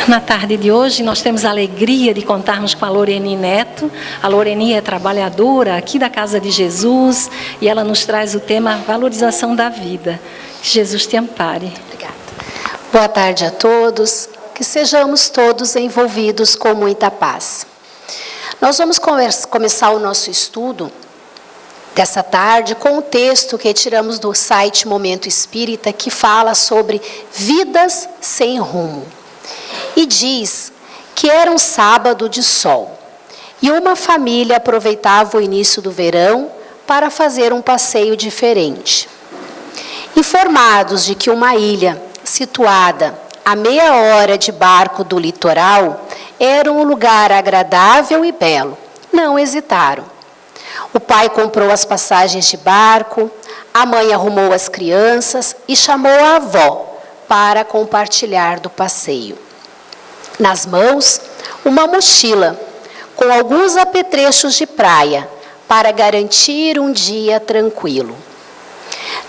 Na tarde de hoje, nós temos a alegria de contarmos com a Loreni Neto. A Loreni é trabalhadora aqui da Casa de Jesus e ela nos traz o tema valorização da vida. Que Jesus te ampare. Obrigada. Boa tarde a todos. Que sejamos todos envolvidos com muita paz. Nós vamos começar o nosso estudo dessa tarde com um texto que tiramos do site Momento Espírita, que fala sobre vidas sem rumo. E diz que era um sábado de sol e uma família aproveitava o início do verão para fazer um passeio diferente. Informados de que uma ilha situada a meia hora de barco do litoral era um lugar agradável e belo, não hesitaram. O pai comprou as passagens de barco, a mãe arrumou as crianças e chamou a avó para compartilhar do passeio. Nas mãos, uma mochila com alguns apetrechos de praia para garantir um dia tranquilo.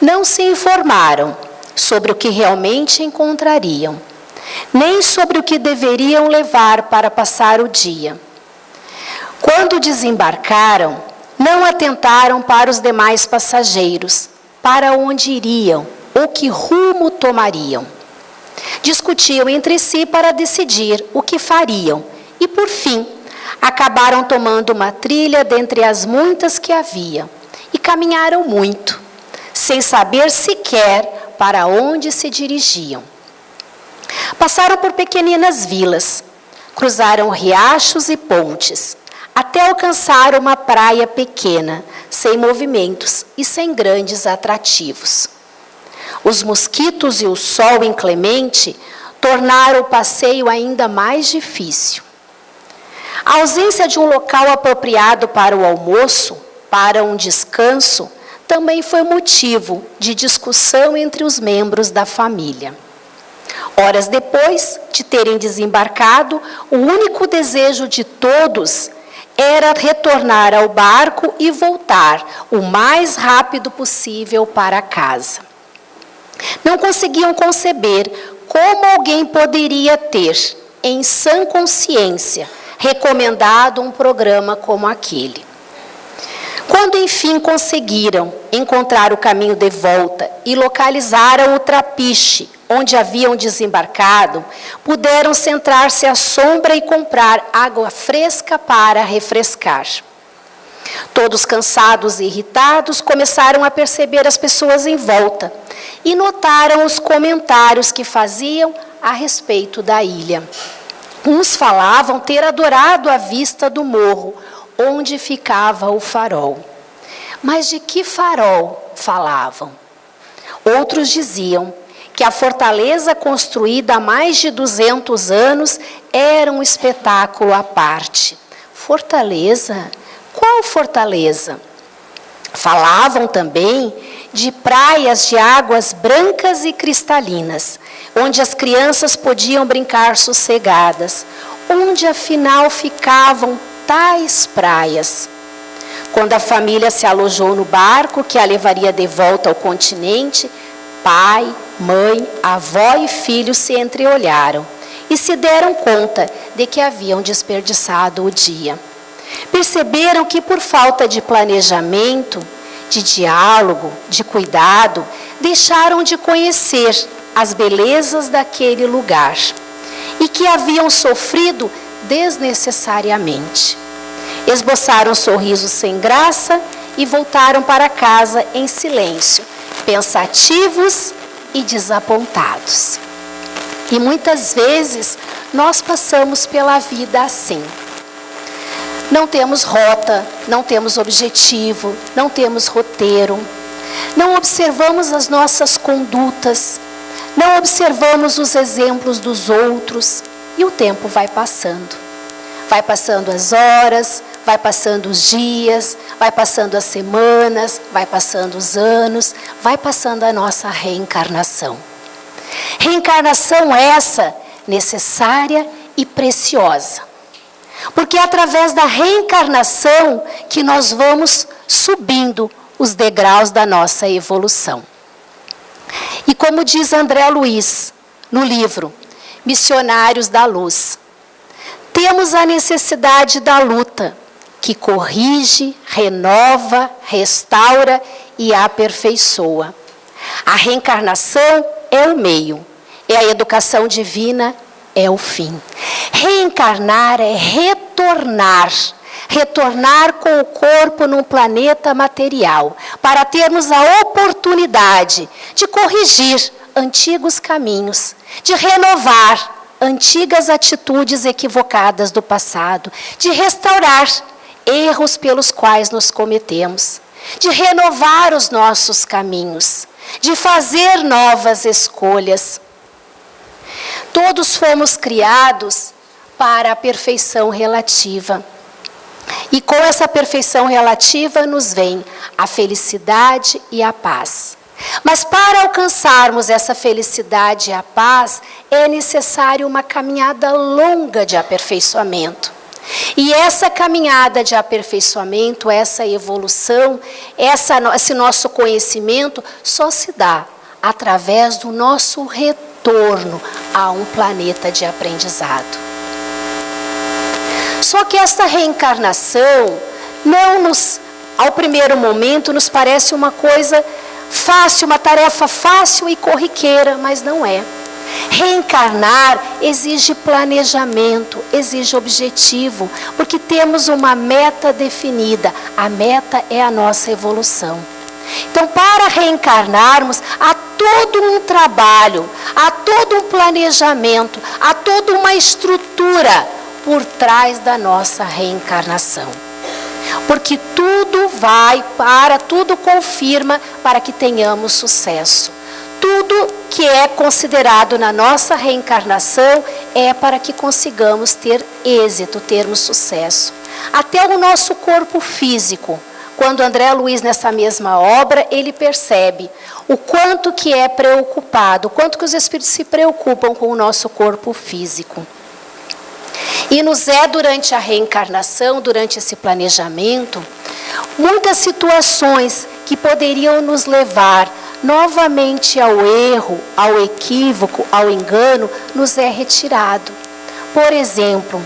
Não se informaram sobre o que realmente encontrariam, nem sobre o que deveriam levar para passar o dia. Quando desembarcaram, não atentaram para os demais passageiros, para onde iriam ou que rumo tomariam. Discutiam entre si para decidir o que fariam e, por fim, acabaram tomando uma trilha dentre as muitas que havia e caminharam muito, sem saber sequer para onde se dirigiam. Passaram por pequeninas vilas, cruzaram riachos e pontes, até alcançar uma praia pequena, sem movimentos e sem grandes atrativos. Os mosquitos e o sol inclemente tornaram o passeio ainda mais difícil. A ausência de um local apropriado para o almoço, para um descanso, também foi motivo de discussão entre os membros da família. Horas depois de terem desembarcado, o único desejo de todos era retornar ao barco e voltar o mais rápido possível para casa. Não conseguiam conceber como alguém poderia ter, em sã consciência, recomendado um programa como aquele. Quando enfim conseguiram encontrar o caminho de volta e localizaram o trapiche onde haviam desembarcado, puderam sentar-se à sombra e comprar água fresca para refrescar. Todos cansados e irritados, começaram a perceber as pessoas em volta e notaram os comentários que faziam a respeito da ilha. Uns falavam ter adorado a vista do morro, onde ficava o farol. Mas de que farol falavam? Outros diziam que a fortaleza construída há mais de 200 anos era um espetáculo à parte. Fortaleza? Qual fortaleza? Falavam também de praias de águas brancas e cristalinas, onde as crianças podiam brincar sossegadas. Onde afinal ficavam tais praias? Quando a família se alojou no barco que a levaria de volta ao continente, pai, mãe, avó e filho se entreolharam e se deram conta de que haviam desperdiçado o dia. Perceberam que por falta de planejamento, de diálogo, de cuidado, deixaram de conhecer as belezas daquele lugar e que haviam sofrido desnecessariamente. Esboçaram sorrisos sem graça e voltaram para casa em silêncio, pensativos e desapontados. E muitas vezes nós passamos pela vida assim. Não temos rota, não temos objetivo, não temos roteiro, não observamos as nossas condutas, não observamos os exemplos dos outros e o tempo vai passando. Vai passando as horas, vai passando os dias, vai passando as semanas, vai passando os anos, vai passando a nossa reencarnação. Reencarnação essa necessária e preciosa. Porque é através da reencarnação que nós vamos subindo os degraus da nossa evolução. E como diz André Luiz no livro missionários da luz. Temos a necessidade da luta, que corrige, renova, restaura e aperfeiçoa. A reencarnação é o meio, e a educação divina é o fim. Reencarnar é retornar com o corpo num planeta material, para termos a oportunidade de corrigir antigos caminhos, de renovar antigas atitudes equivocadas do passado, de restaurar erros pelos quais nos cometemos, de renovar os nossos caminhos, de fazer novas escolhas. Todos fomos criados para a perfeição relativa. E com essa perfeição relativa nos vem a felicidade e a paz. Mas para alcançarmos essa felicidade e a paz, é necessário uma caminhada longa de aperfeiçoamento. E essa caminhada de aperfeiçoamento, essa evolução, esse nosso conhecimento, só se dá através do nosso retorno a um planeta de aprendizado. Só que esta reencarnação, ao primeiro momento, nos parece uma coisa fácil, uma tarefa fácil e corriqueira, mas não é. Reencarnar exige planejamento, exige objetivo, porque temos uma meta definida. A meta é a nossa evolução. Então, para reencarnarmos, há todo um trabalho, há todo um planejamento, há toda uma estrutura por trás da nossa reencarnação. Porque tudo confirma para que tenhamos sucesso. Tudo que é considerado na nossa reencarnação é para que consigamos ter êxito, termos sucesso. Até o nosso corpo físico. Quando André Luiz, nessa mesma obra, ele percebe o quanto que é preocupado, o quanto que os espíritos se preocupam com o nosso corpo físico. E nos durante a reencarnação, durante esse planejamento, muitas situações que poderiam nos levar novamente ao erro, ao equívoco, ao engano, nos é retirado. Por exemplo,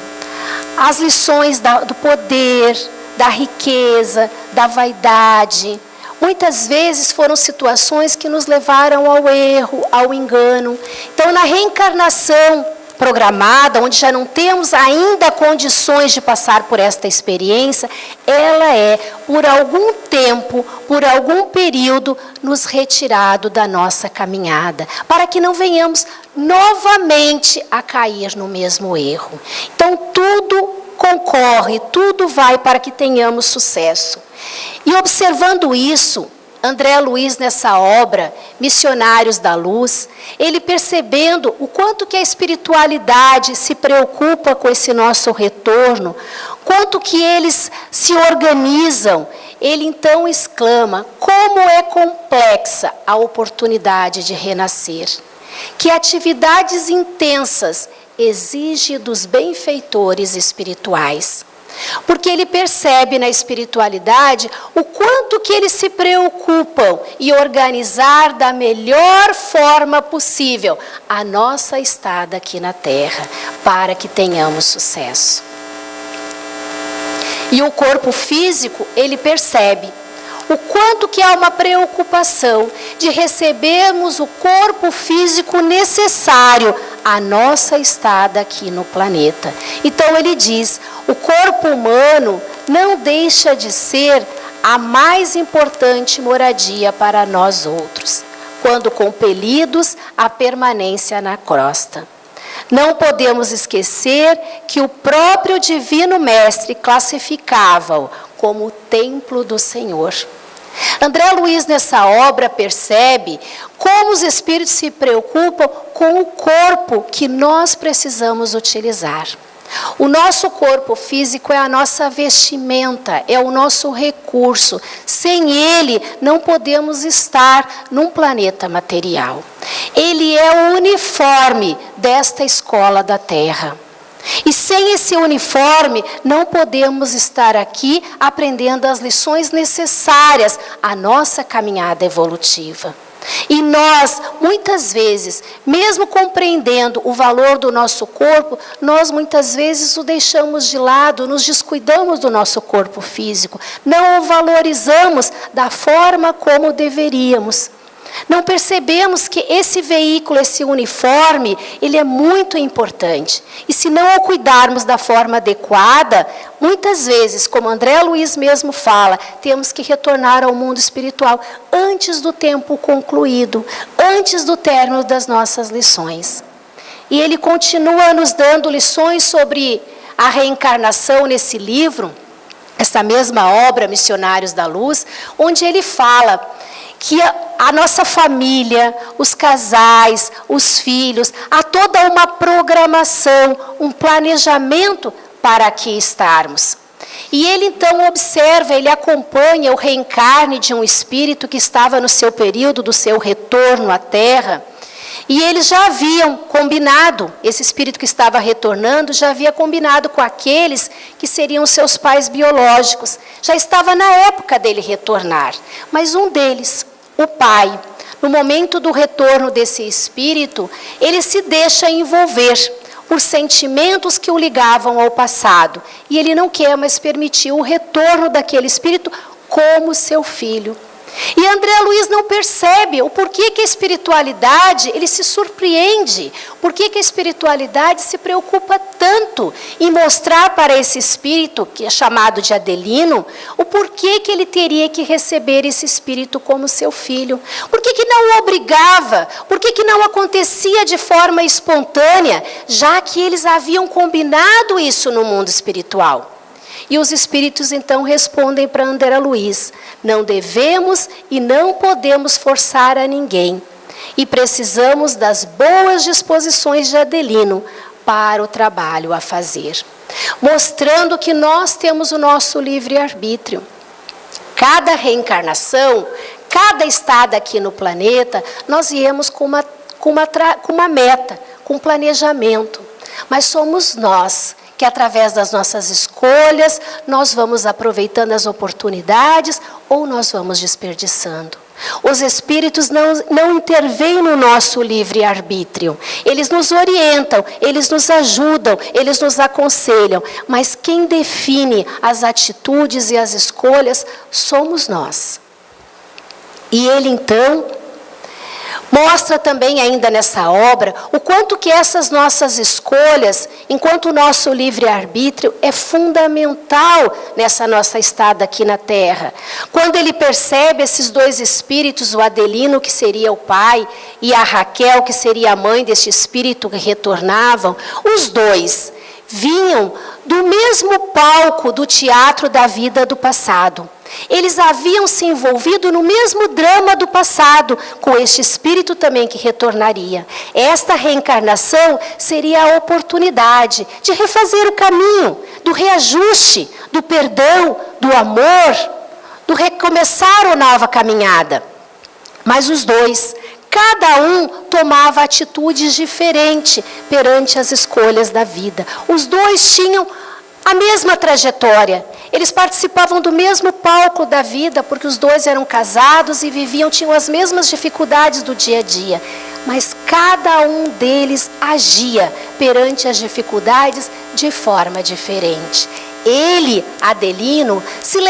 as lições do poder, da riqueza, da vaidade. Muitas vezes foram situações que nos levaram ao erro, ao engano. Então, na reencarnação programada, onde já não temos ainda condições de passar por esta experiência, ela é, por algum tempo, por algum período, nos retirado da nossa caminhada, para que não venhamos novamente a cair no mesmo erro. Então, tudo concorre, tudo vai para que tenhamos sucesso. E observando isso, André Luiz, nessa obra, Missionários da Luz, ele percebendo o quanto que a espiritualidade se preocupa com esse nosso retorno, quanto que eles se organizam, ele então exclama: como é complexa a oportunidade de renascer, que atividades intensas exige dos benfeitores espirituais. Porque ele percebe na espiritualidade o quanto que eles se preocupam em organizar da melhor forma possível a nossa estada aqui na Terra, para que tenhamos sucesso. E o corpo físico, ele percebe o quanto que há uma preocupação de recebermos o corpo físico necessário à nossa estada aqui no planeta. Então ele diz: o corpo humano não deixa de ser a mais importante moradia para nós outros, quando compelidos à permanência na crosta. Não podemos esquecer que o próprio Divino Mestre classificava-o como o templo do Senhor. André Luiz, nessa obra, percebe como os espíritos se preocupam com o corpo que nós precisamos utilizar. O nosso corpo físico é a nossa vestimenta, é o nosso recurso. Sem ele, não podemos estar num planeta material. Ele é o uniforme desta escola da Terra. E sem esse uniforme, não podemos estar aqui aprendendo as lições necessárias à nossa caminhada evolutiva. E nós, muitas vezes, mesmo compreendendo o valor do nosso corpo, nós muitas vezes o deixamos de lado, nos descuidamos do nosso corpo físico, não o valorizamos da forma como deveríamos. Não percebemos que esse veículo, esse uniforme, ele é muito importante. E se não o cuidarmos da forma adequada, muitas vezes, como André Luiz mesmo fala, temos que retornar ao mundo espiritual antes do tempo concluído, antes do término das nossas lições. E ele continua nos dando lições sobre a reencarnação nesse livro, essa mesma obra, Missionários da Luz, onde ele fala que a nossa família, os casais, os filhos, há toda uma programação, um planejamento para aqui estarmos. E ele então observa, ele acompanha o reencarne de um espírito que estava no seu período do seu retorno à Terra. E eles já haviam combinado, esse espírito que estava retornando, já havia combinado com aqueles que seriam seus pais biológicos. Já estava na época dele retornar. Mas um deles, o pai, no momento do retorno desse espírito, ele se deixa envolver por sentimentos que o ligavam ao passado. E ele não quer mais permitir o retorno daquele espírito como seu filho. E André Luiz não percebe o porquê que a espiritualidade, ele se surpreende, porquê que a espiritualidade se preocupa tanto em mostrar para esse espírito, que é chamado de Adelino, o porquê que ele teria que receber esse espírito como seu filho. Porquê que não o obrigava, porquê que não acontecia de forma espontânea, já que eles haviam combinado isso no mundo espiritual. E os espíritos então respondem para André Luiz: não devemos e não podemos forçar a ninguém. E precisamos das boas disposições de Adelino para o trabalho a fazer. Mostrando que nós temos o nosso livre-arbítrio. Cada reencarnação, cada estada aqui no planeta, nós viemos com uma meta, com um planejamento. Mas somos nós que através das nossas escolhas, nós vamos aproveitando as oportunidades ou nós vamos desperdiçando. Os espíritos não intervêm no nosso livre-arbítrio. Eles nos orientam, eles nos ajudam, eles nos aconselham. Mas quem define as atitudes e as escolhas somos nós. E ele então mostra também ainda nessa obra o quanto que essas nossas escolhas, enquanto o nosso livre-arbítrio é fundamental nessa nossa estada aqui na Terra. Quando ele percebe esses dois espíritos, o Adelino, que seria o pai, e a Raquel, que seria a mãe deste espírito que retornavam, os dois vinham do mesmo palco do teatro da vida do passado. Eles haviam se envolvido no mesmo drama do passado, com este espírito também que retornaria. Esta reencarnação seria a oportunidade de refazer o caminho, do reajuste, do perdão, do amor, do recomeçar a nova caminhada. Mas os dois, cada um tomava atitudes diferentes perante as escolhas da vida. Os dois tinham a mesma trajetória. Eles participavam do mesmo palco da vida, porque os dois eram casados e tinham as mesmas dificuldades do dia a dia. Mas cada um deles agia perante as dificuldades de forma diferente. Ele, Adelino, se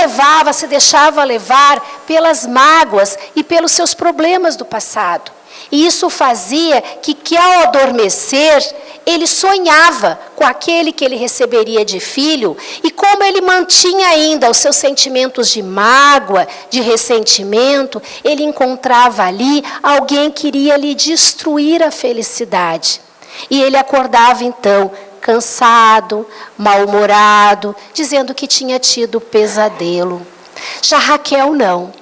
deixava levar pelas mágoas e pelos seus problemas do passado. E isso fazia que ao adormecer, ele sonhava com aquele que ele receberia de filho, e como ele mantinha ainda os seus sentimentos de mágoa, de ressentimento, ele encontrava ali alguém que iria lhe destruir a felicidade. E ele acordava então, cansado, mal-humorado, dizendo que tinha tido pesadelo. Já Raquel não.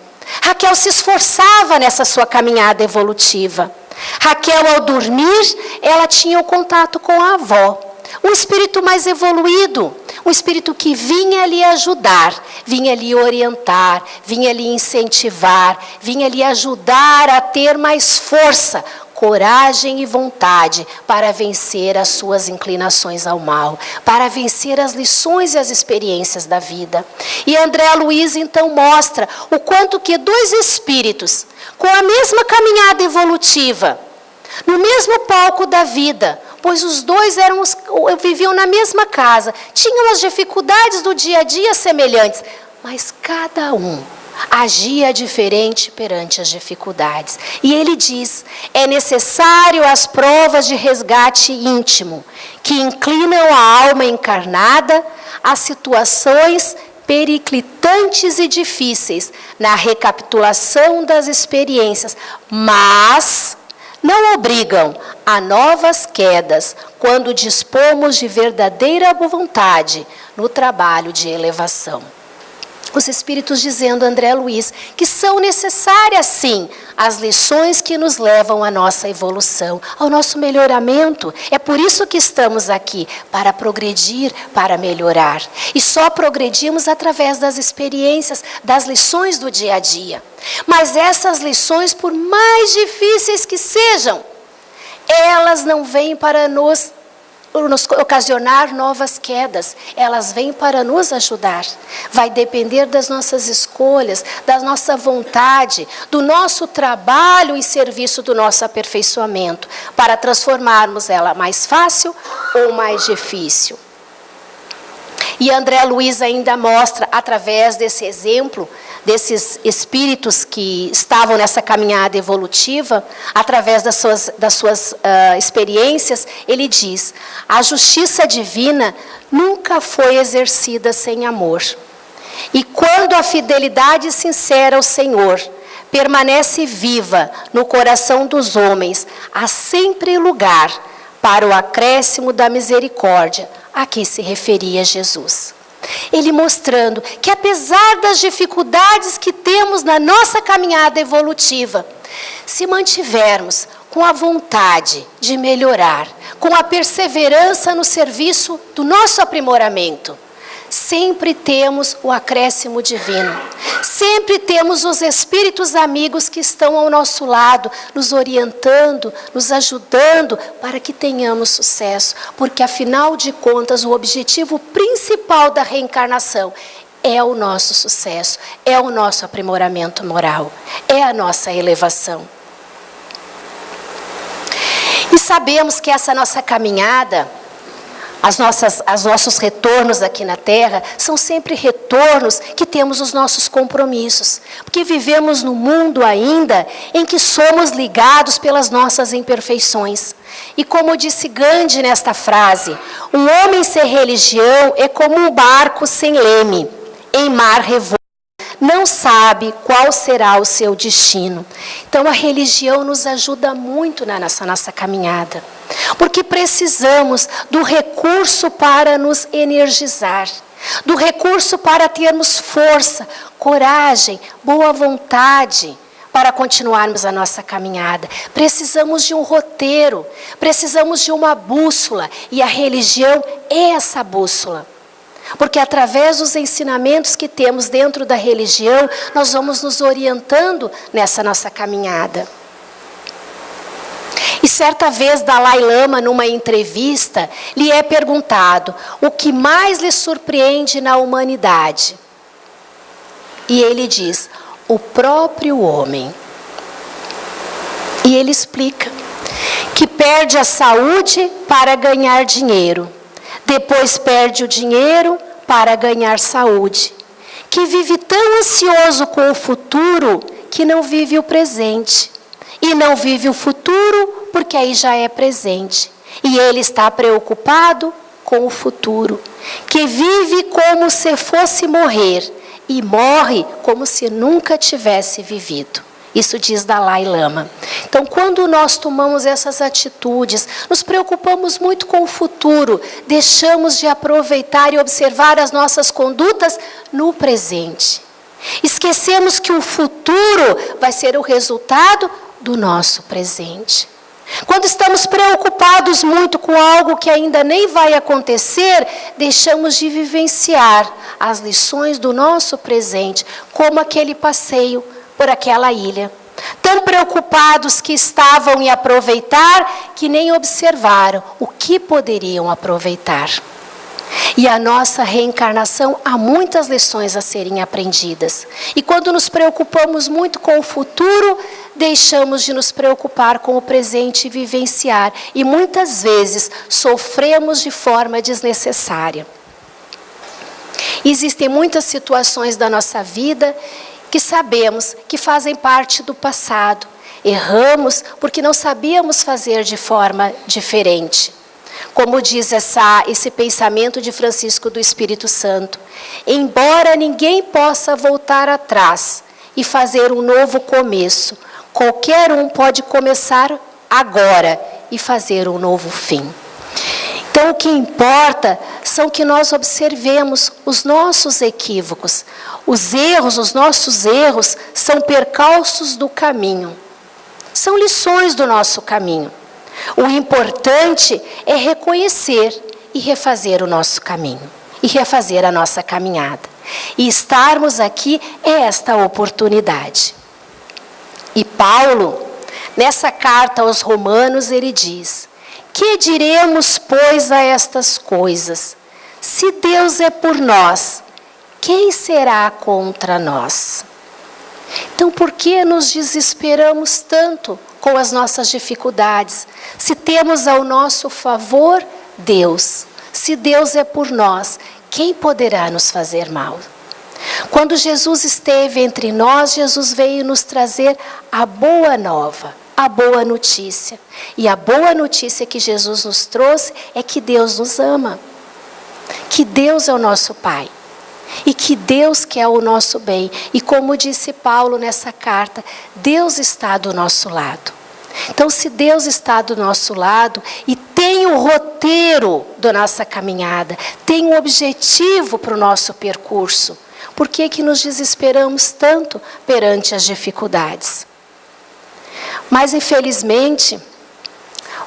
Raquel se esforçava nessa sua caminhada evolutiva. Raquel, ao dormir, ela tinha o contato com a avó. Um espírito mais evoluído, um espírito que vinha lhe ajudar, vinha lhe orientar, vinha lhe incentivar, vinha lhe ajudar a ter mais força coragem e vontade para vencer as suas inclinações ao mal, para vencer as lições e as experiências da vida. E André Luiz então mostra o quanto que dois espíritos, com a mesma caminhada evolutiva, no mesmo palco da vida, pois os dois viviam na mesma casa, tinham as dificuldades do dia a dia semelhantes, mas cada um agia diferente perante as dificuldades. E ele diz: é necessário as provas de resgate íntimo, que inclinam a alma encarnada a situações periclitantes e difíceis na recapitulação das experiências, mas não obrigam a novas quedas quando dispomos de verdadeira vontade no trabalho de elevação. Os Espíritos dizendo, André Luiz, que são necessárias sim as lições que nos levam à nossa evolução, ao nosso melhoramento. É por isso que estamos aqui, para progredir, para melhorar. E só progredimos através das experiências, das lições do dia a dia. Mas essas lições, por mais difíceis que sejam, elas não vêm para nos ocasionar novas quedas, elas vêm para nos ajudar. Vai depender das nossas escolhas, da nossa vontade, do nosso trabalho e serviço do nosso aperfeiçoamento, para transformarmos ela mais fácil ou mais difícil. E André Luiz ainda mostra, através desse exemplo, desses espíritos que estavam nessa caminhada evolutiva, através das suas experiências, ele diz: a justiça divina nunca foi exercida sem amor. E quando a fidelidade sincera ao Senhor permanece viva no coração dos homens, há sempre lugar para o acréscimo da misericórdia, a que se referia Jesus. Ele mostrando que, apesar das dificuldades que temos na nossa caminhada evolutiva, se mantivermos com a vontade de melhorar, com a perseverança no serviço do nosso aprimoramento, sempre temos o acréscimo divino, sempre temos os espíritos amigos que estão ao nosso lado, nos orientando, nos ajudando para que tenhamos sucesso, porque afinal de contas o objetivo principal da reencarnação é o nosso sucesso, é o nosso aprimoramento moral, é a nossa elevação. E sabemos que essa nossa caminhada, os nossos retornos aqui na Terra, são sempre retornos que temos os nossos compromissos. Porque vivemos num mundo ainda em que somos ligados pelas nossas imperfeições. E como disse Gandhi nesta frase, um homem sem religião é como um barco sem leme, em mar revolto. Não sabe qual será o seu destino. Então a religião nos ajuda muito na nossa caminhada, porque precisamos do recurso para nos energizar, do recurso para termos força, coragem, boa vontade para continuarmos a nossa caminhada. Precisamos de um roteiro, precisamos de uma bússola, e a religião é essa bússola. Porque através dos ensinamentos que temos dentro da religião, nós vamos nos orientando nessa nossa caminhada. E certa vez Dalai Lama, numa entrevista, lhe é perguntado o que mais lhe surpreende na humanidade. E ele diz: o próprio homem. E ele explica que perde a saúde para ganhar dinheiro. Depois perde o dinheiro para ganhar saúde, que vive tão ansioso com o futuro que não vive o presente, e não vive o futuro porque aí já é presente, e ele está preocupado com o futuro, que vive como se fosse morrer, e morre como se nunca tivesse vivido. Isso diz Dalai Lama. Então, quando nós tomamos essas atitudes, nos preocupamos muito com o futuro, deixamos de aproveitar e observar as nossas condutas no presente. Esquecemos que o futuro vai ser o resultado do nosso presente. Quando estamos preocupados muito com algo que ainda nem vai acontecer, deixamos de vivenciar as lições do nosso presente, como aquele passeio por aquela ilha. tão preocupados que estavam em aproveitar, que nem observaram o que poderiam aproveitar. E a nossa reencarnação, há muitas lições a serem aprendidas. E quando nos preocupamos muito com o futuro, deixamos de nos preocupar com o presente e vivenciar. E muitas vezes sofremos de forma desnecessária. Existem muitas situações da nossa vida que sabemos que fazem parte do passado. Erramos porque não sabíamos fazer de forma diferente. Como diz esse pensamento de Francisco do Espírito Santo, embora ninguém possa voltar atrás e fazer um novo começo, qualquer um pode começar agora e fazer um novo fim. Então, o que importa são que nós observemos os nossos equívocos. Os nossos erros, são percalços do caminho. São lições do nosso caminho. O importante é reconhecer e refazer o nosso caminho. E refazer a nossa caminhada. E estarmos aqui é esta oportunidade. E Paulo, nessa carta aos Romanos, ele diz: que diremos, pois, a estas coisas? Se Deus é por nós, quem será contra nós? Então, por que nos desesperamos tanto com as nossas dificuldades? Se temos ao nosso favor Deus, se Deus é por nós, quem poderá nos fazer mal? Quando Jesus esteve entre nós, Jesus veio nos trazer a boa nova, a boa notícia. E a boa notícia que Jesus nos trouxe é que Deus nos ama, que Deus é o nosso Pai e que Deus quer o nosso bem. E como disse Paulo nessa carta, Deus está do nosso lado. Então, se Deus está do nosso lado e tem o roteiro da nossa caminhada, tem um objetivo para o nosso percurso, por que que nos desesperamos tanto perante as dificuldades? Mas, infelizmente,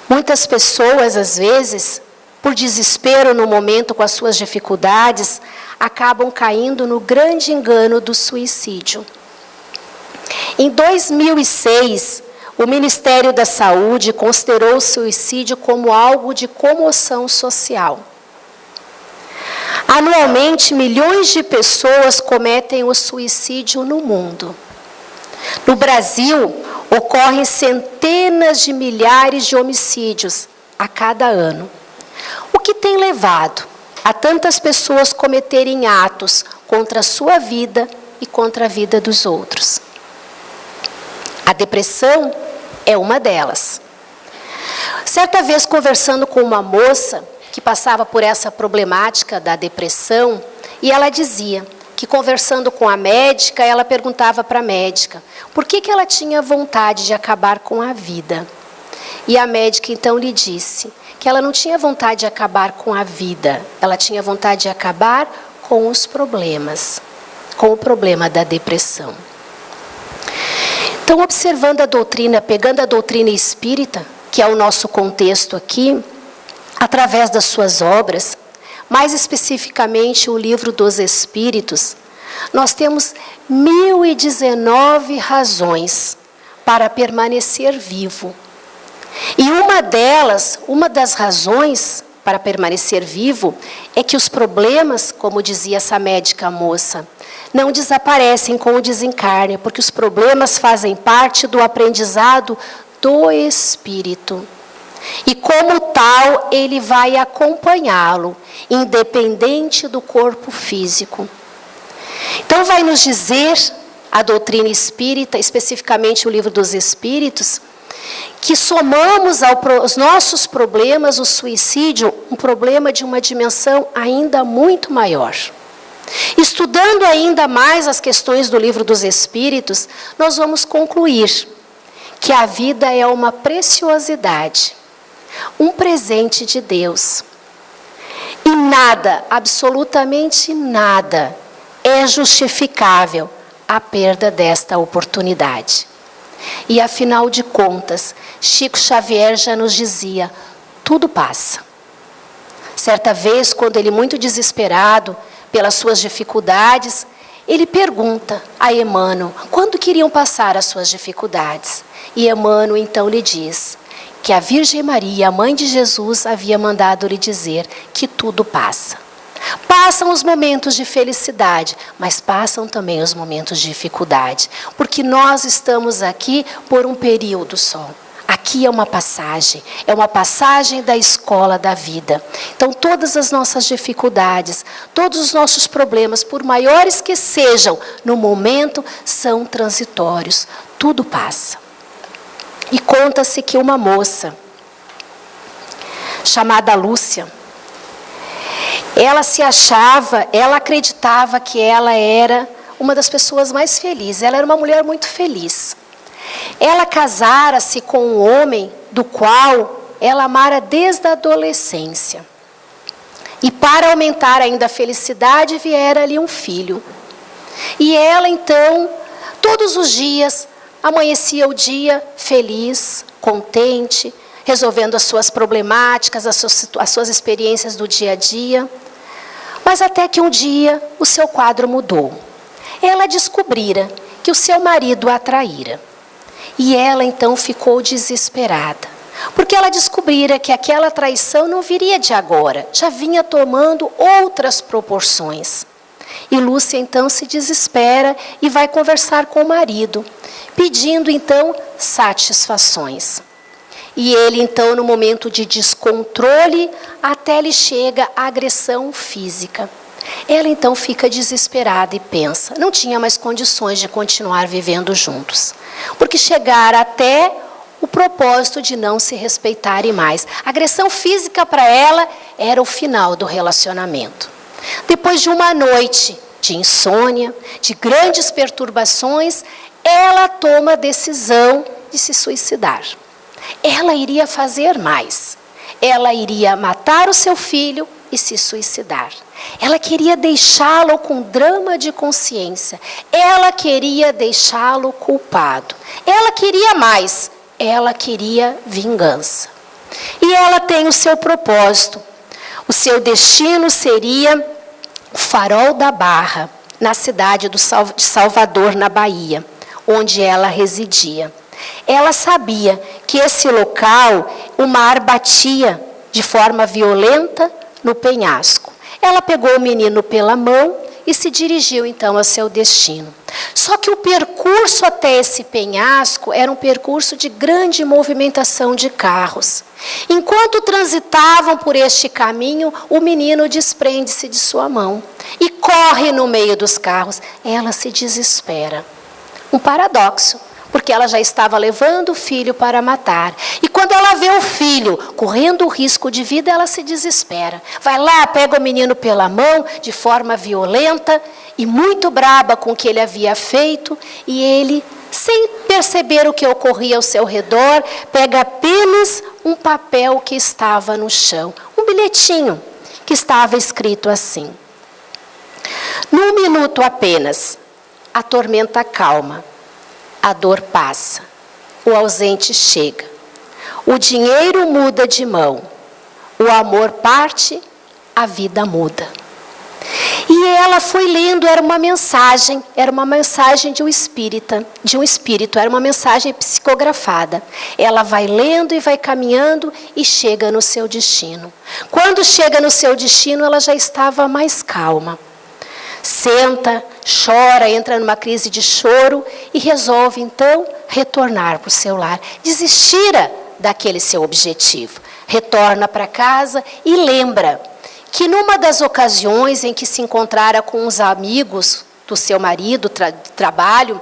muitas pessoas, às vezes, por desespero no momento com as suas dificuldades, acabam caindo no grande engano do suicídio. Em 2006, o Ministério da Saúde considerou o suicídio como algo de comoção social. Anualmente, milhões de pessoas cometem o suicídio no mundo. No Brasil, ocorrem centenas de milhares de homicídios a cada ano. O que tem levado a tantas pessoas cometerem atos contra a sua vida e contra a vida dos outros? A depressão é uma delas. Certa vez, conversando com uma moça que passava por essa problemática da depressão, e ela dizia que, conversando com a médica, ela perguntava para a médica por que ela tinha vontade de acabar com a vida. E a médica então lhe disse que ela não tinha vontade de acabar com a vida, ela tinha vontade de acabar com os problemas, com o problema da depressão. Então, observando a doutrina, pegando a doutrina espírita, que é o nosso contexto aqui, através das suas obras, mais especificamente o Livro dos Espíritos, nós temos 1019 razões para permanecer vivo. E uma das razões para permanecer vivo é que os problemas, como dizia essa médica moça, não desaparecem com o desencarne, porque os problemas fazem parte do aprendizado do espírito. E como tal, ele vai acompanhá-lo, independente do corpo físico. Então vai nos dizer a doutrina espírita, especificamente o Livro dos Espíritos, que somamos aos nossos problemas o suicídio, um problema de uma dimensão ainda muito maior. Estudando ainda mais as questões do Livro dos Espíritos, nós vamos concluir que a vida é uma preciosidade, um presente de Deus. E nada, absolutamente nada, é justificável a perda desta oportunidade. E afinal de contas, Chico Xavier já nos dizia, tudo passa. Certa vez, quando ele muito desesperado pelas suas dificuldades, ele pergunta a Emmanuel quando queriam passar as suas dificuldades. E Emmanuel então lhe diz que a Virgem Maria, a mãe de Jesus, havia mandado lhe dizer que tudo passa. Passam os momentos de felicidade, mas passam também os momentos de dificuldade, porque nós estamos aqui por um período só. Aqui é uma passagem da escola da vida. Então, todas as nossas dificuldades, todos os nossos problemas, por maiores que sejam, no momento, são transitórios. Tudo passa. E conta-se que uma moça, chamada Lúcia, ela acreditava que ela era uma das pessoas mais felizes. Ela era uma mulher muito feliz. Ela casara-se com um homem do qual ela amara desde a adolescência. E para aumentar ainda a felicidade, viera-lhe um filho. E ela então, todos os dias, amanhecia o dia feliz, contente, resolvendo as suas problemáticas, as suas experiências do dia a dia. Mas até que um dia o seu quadro mudou. Ela descobrira que o seu marido a traíra. E ela então ficou desesperada, porque ela descobrira que aquela traição não viria de agora, já vinha tomando outras proporções. E Lúcia então se desespera e vai conversar com o marido, pedindo então satisfações. E ele então, no momento de descontrole, até lhe chega a agressão física. Ela então fica desesperada e pensa, não tinha mais condições de continuar vivendo juntos, porque chegara até o propósito de não se respeitarem mais. A agressão física para ela era o final do relacionamento. Depois de uma noite de insônia, de grandes perturbações, ela toma a decisão de se suicidar. Ela iria fazer mais. Ela iria matar o seu filho e se suicidar. Ela queria deixá-lo com drama de consciência. Ela queria deixá-lo culpado. Ela queria mais. Ela queria vingança. E ela tem o seu propósito. O seu destino seria o Farol da Barra, na cidade de Salvador, na Bahia, onde ela residia. Ela sabia que esse local, o mar batia de forma violenta no penhasco. Ela pegou o menino pela mão e se dirigiu então ao seu destino. Só que o percurso até esse penhasco era um percurso de grande movimentação de carros. Enquanto transitavam por este caminho, o menino desprende-se de sua mão e corre no meio dos carros. Ela se desespera. Um paradoxo, porque ela já estava levando o filho para matar. E quando ela vê o filho correndo o risco de vida, ela se desespera. Vai lá, pega o menino pela mão, de forma violenta e muito braba com o que ele havia feito. E ele, sem perceber o que ocorria ao seu redor, pega apenas um papel que estava no chão. Um bilhetinho que estava escrito assim: num minuto apenas, a tormenta calma. A dor passa, o ausente chega, o dinheiro muda de mão, o amor parte, a vida muda. E ela foi lendo, era uma mensagem de um espírito, era uma mensagem psicografada. Ela vai lendo e vai caminhando e chega no seu destino. Quando chega no seu destino, ela já estava mais calma. Senta, chora, entra numa crise de choro e resolve então retornar para o seu lar. Desistira daquele seu objetivo. Retorna para casa e lembra que numa das ocasiões em que se encontrara com os amigos do seu marido, trabalho,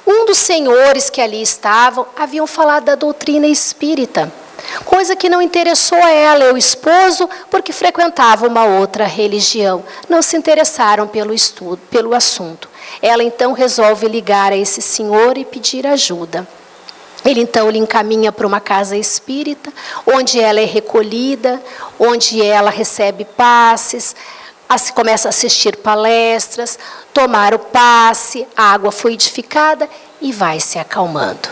um dos senhores que ali estavam haviam falado da doutrina espírita. Coisa que não interessou a ela e o esposo, porque frequentava uma outra religião. Não se interessaram pelo estudo, pelo assunto. Ela então resolve ligar a esse senhor e pedir ajuda. Ele então lhe encaminha para uma casa espírita, onde ela é recolhida, onde ela recebe passes, começa a assistir palestras, tomar o passe, a água fluidificada e vai se acalmando.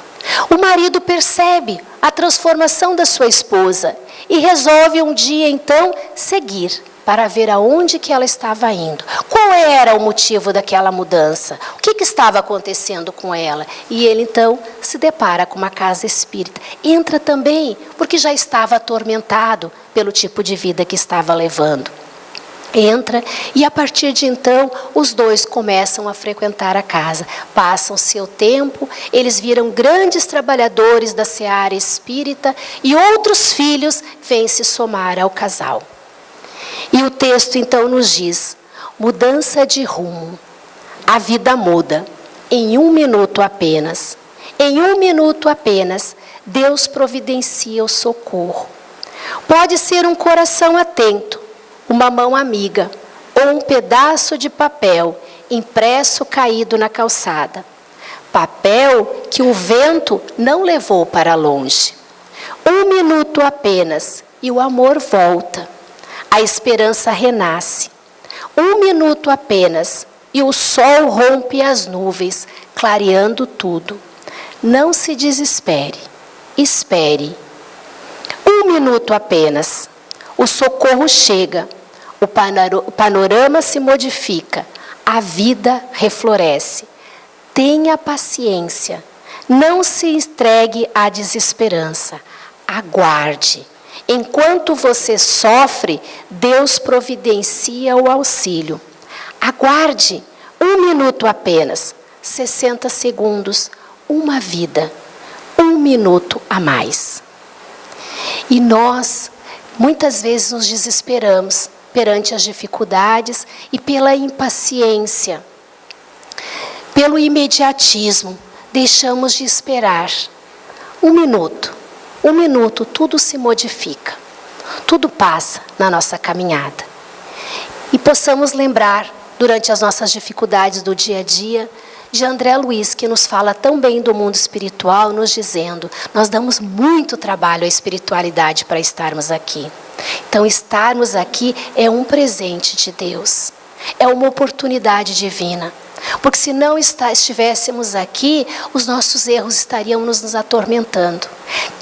O marido percebe a transformação da sua esposa e resolve um dia, então, seguir para ver aonde que ela estava indo. Qual era o motivo daquela mudança? O que estava acontecendo com ela? E ele então se depara com uma casa espírita. Entra também, porque já estava atormentado pelo tipo de vida que estava levando. Entra e a partir de então os dois começam a frequentar a casa. Passam seu tempo, eles viram grandes trabalhadores da seara espírita e outros filhos vêm se somar ao casal. E o texto então nos diz: mudança de rumo. A vida muda em 1 minuto apenas. Em 1 minuto apenas, Deus providencia o socorro. Pode ser um coração atento, uma mão amiga, ou um pedaço de papel impresso caído na calçada. Papel que o vento não levou para longe. 1 minuto apenas e o amor volta. A esperança renasce. 1 minuto apenas e o sol rompe as nuvens, clareando tudo. Não se desespere, espere. 1 minuto apenas. O socorro chega, o panorama se modifica, a vida refloresce. Tenha paciência, não se entregue à desesperança, aguarde. Enquanto você sofre, Deus providencia o auxílio. Aguarde 1 minuto apenas, 60 segundos, uma vida, 1 minuto a mais. E nós, muitas vezes, nos desesperamos perante as dificuldades e pela impaciência, pelo imediatismo, deixamos de esperar. 1 minuto. 1 minuto, tudo se modifica, tudo passa na nossa caminhada. E possamos lembrar, durante as nossas dificuldades do dia a dia, de André Luiz, que nos fala tão bem do mundo espiritual, nos dizendo: nós damos muito trabalho à espiritualidade para estarmos aqui. Então, estarmos aqui é um presente de Deus, é uma oportunidade divina. Porque se não estivéssemos aqui, os nossos erros estariam nos atormentando.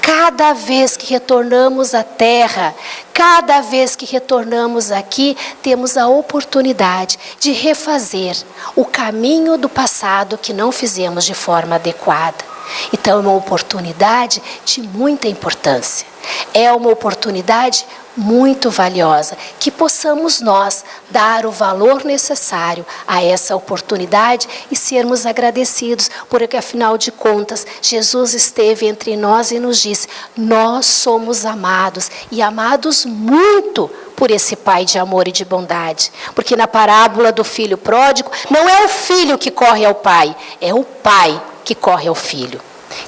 Cada vez que retornamos à Terra, cada vez que retornamos aqui, temos a oportunidade de refazer o caminho do passado que não fizemos de forma adequada. Então é uma oportunidade de muita importância. É uma oportunidade muito valiosa, que possamos nós dar o valor necessário a essa oportunidade e sermos agradecidos, porque afinal de contas, Jesus esteve entre nós e nos disse: nós somos amados e amados muito por esse Pai de amor e de bondade. Porque na parábola do filho pródigo, não é o filho que corre ao pai, é o pai que corre ao filho.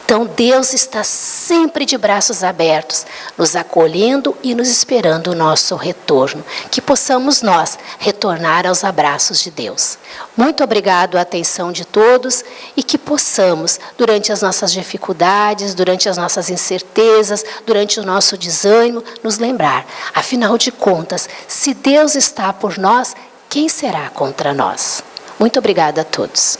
Então Deus está sempre de braços abertos, nos acolhendo e nos esperando o nosso retorno. Que possamos nós retornar aos abraços de Deus. Muito obrigado a atenção de todos e que possamos, durante as nossas dificuldades, durante as nossas incertezas, durante o nosso desânimo, nos lembrar. Afinal de contas, se Deus está por nós, quem será contra nós? Muito obrigada a todos.